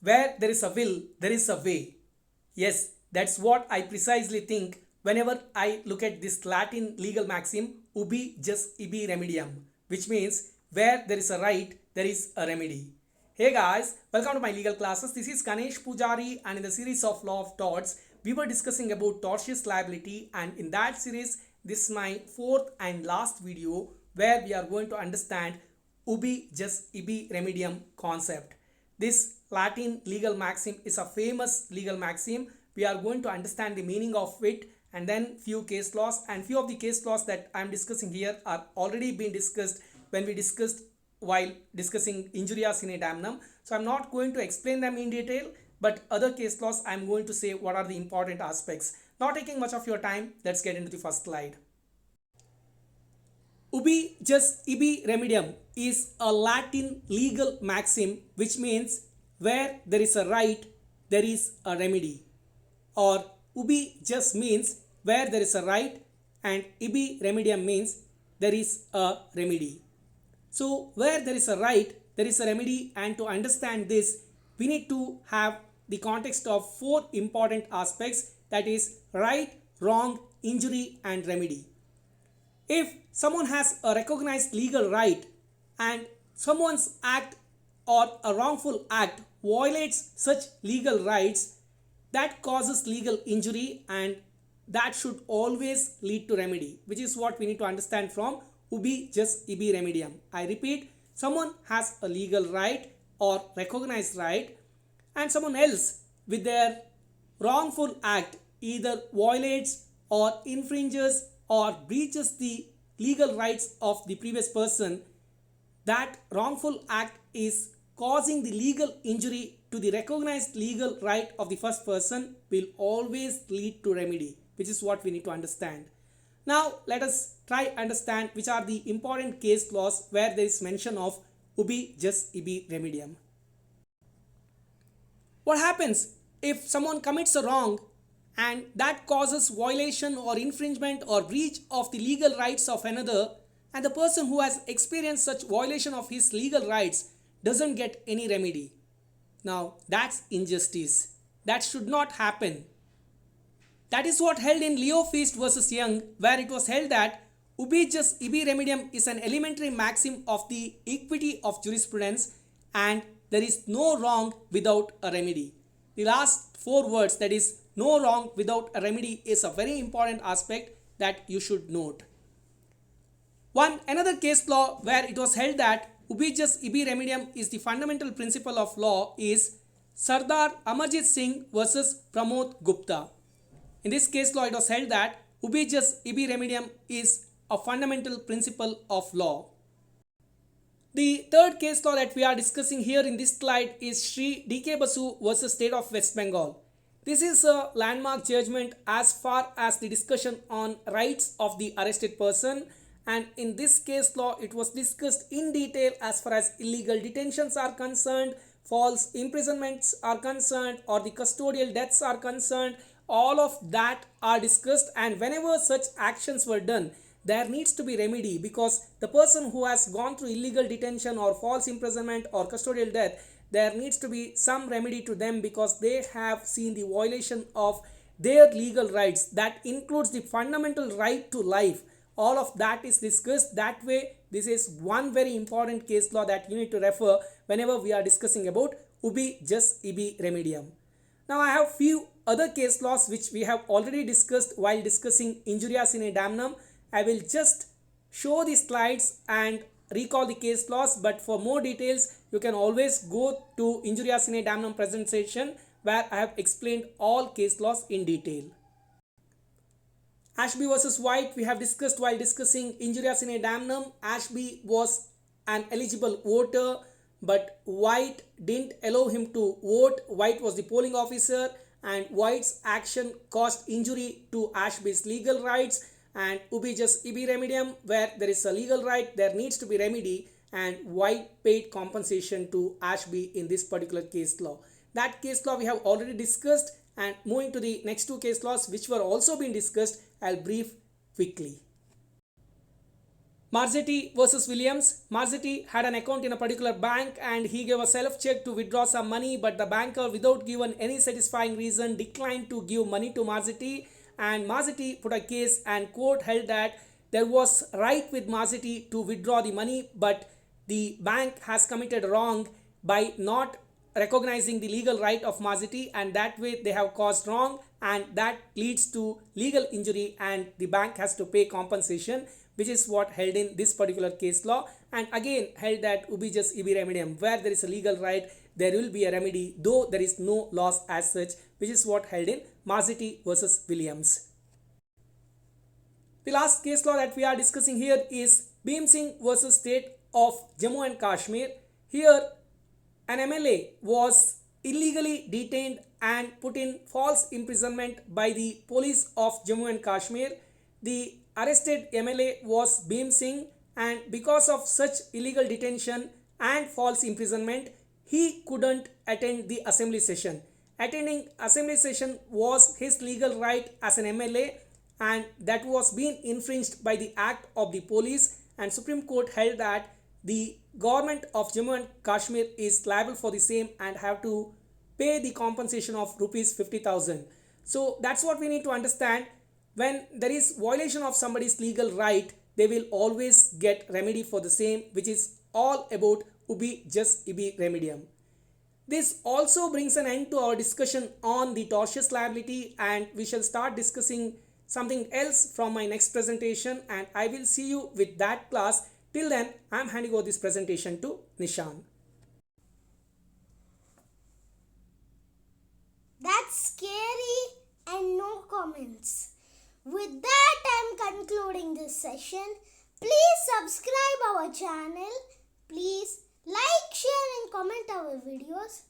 Where there is a will, there is a way. Yes, that's what I precisely think whenever I look at this Latin legal maxim, Ubi Jus Ibi Remedium, which means where there is a right, there is a remedy. Hey guys, welcome to my legal classes. This is Ganesh Pujari, and in the series of Law of Torts, we were discussing about tortious liability, and in that series, this is my fourth and last video where we are going to understand Ubi Jus Ibi Remedium concept. This Latin legal maxim is a famous legal maxim. We are going to understand the meaning of it and then few case laws, and few of the case laws that I am discussing here are already been discussed when we discussed while discussing Injuria Sine Damnum. So I am not going to explain them in detail, but other case laws I am going to say what are the important aspects. Not taking much of your time, let's get into the first slide. Ubi Jus Ibi Remedium is a Latin legal maxim which means where there is a right, there is a remedy. Or Ubi Jus means where there is a right, and Ibi Remedium means there is a remedy. So where there is a right, there is a remedy, and to understand this, we need to have the context of four important aspects, that is right, wrong, injury and remedy. If someone has a recognized legal right and someone's act or a wrongful act violates such legal rights, that causes legal injury and that should always lead to remedy, which is what we need to understand from Ubi Jus Ibi Remedium. I repeat, someone has a legal right or recognized right, and someone else with their wrongful act either violates or infringes or breaches the legal rights of the previous person, that wrongful act is causing the legal injury to the recognized legal right of the first person, will always lead to remedy, which is what we need to understand. Now let us try understand which are the important case laws where there is mention of Ubi Jus Ibi Remedium. What happens if someone commits a wrong and that causes violation or infringement or breach of the legal rights of another, and the person who has experienced such violation of his legal rights doesn't get any remedy? Now that's injustice. That should not happen. That is what held in Leo Feast versus Young, where it was held that Ubi Jus Ibi Remedium is an elementary maxim of the equity of jurisprudence, and there is no wrong without a remedy. The last four words, that is no wrong without a remedy, is a very important aspect that you should note. Another case law where it was held that Ubi Jus Ibi Remedium is the fundamental principle of law is Sardar Amarjit Singh versus Pramod Gupta. In this case law, it was held that Ubi Jus Ibi Remedium is a fundamental principle of law. The third case law that we are discussing here in this slide is Sri D.K. Basu versus State of West Bengal. This is a landmark judgment as far as the discussion on rights of the arrested person, and in this case law it was discussed in detail as far as illegal detentions are concerned, false imprisonments are concerned, or the custodial deaths are concerned. All of that are discussed, and whenever such actions were done, there needs to be remedy, because the person who has gone through illegal detention or false imprisonment or custodial death, there needs to be some remedy to them because they have seen the violation of their legal rights. That includes the fundamental right to life. All of that is discussed that way. This is one very important case law that you need to refer whenever we are discussing about Ubi Jus Ibi Remedium. Now I have few other case laws which we have already discussed while discussing Injuria Sine Damnum. I will just show the slides and recall the case laws, but for more details you can always go to Injuria Sine Damnum presentation where I have explained all case laws in detail. Ashby versus White we have discussed while discussing Injuria Sine Damnum. Ashby was an eligible voter, but White didn't allow him to vote. White was the polling officer, and White's action caused injury to Ashby's legal rights. And Ubi Jus Ibi Remedium, where there is a legal right, there needs to be remedy, and White paid compensation to Ashby in this particular case law. That case law we have already discussed, and moving to the next two case laws which were also being discussed, I'll brief quickly. Marzetti versus Williams. Marzetti had an account in a particular bank and he gave a self-check to withdraw some money, but the banker, without given any satisfying reason, declined to give money to Marzetti, and Marzetti put a case and court held that there was right with Marzetti to withdraw the money, but the bank has committed wrong by not recognizing the legal right of Marzetti, and that way they have caused wrong, and that leads to legal injury and the bank has to pay compensation, which is what held in this particular case law, and again held that Ubi Jus Ibi Remedium, where there is a legal right there will be a remedy though there is no loss as such, which is what held in Marzetti versus Williams. The last case law that we are discussing here is Singh versus State of Jammu and Kashmir. Here an MLA was illegally detained and put in false imprisonment by the police of Jammu and Kashmir. The arrested MLA was Singh, and because of such illegal detention and false imprisonment, he couldn't attend the assembly session. Attending assembly session was his legal right as an MLA, and that was being infringed by the act of the police, and Supreme Court held that the government of Jammu and Kashmir is liable for the same and have to pay the compensation of rupees 50,000. So that's what we need to understand. When there is violation of somebody's legal right, they will always get remedy for the same, which is all about Ubi Jus Ibi Remedium. This also brings an end to our discussion on the tortious liability, and we shall start discussing something else from my next presentation, and I will see you with that class. Till then, I am handing over this presentation to Nishan. That's scary and no comments. With that, I am concluding this session. Please subscribe our channel. Please like, share and comment our videos.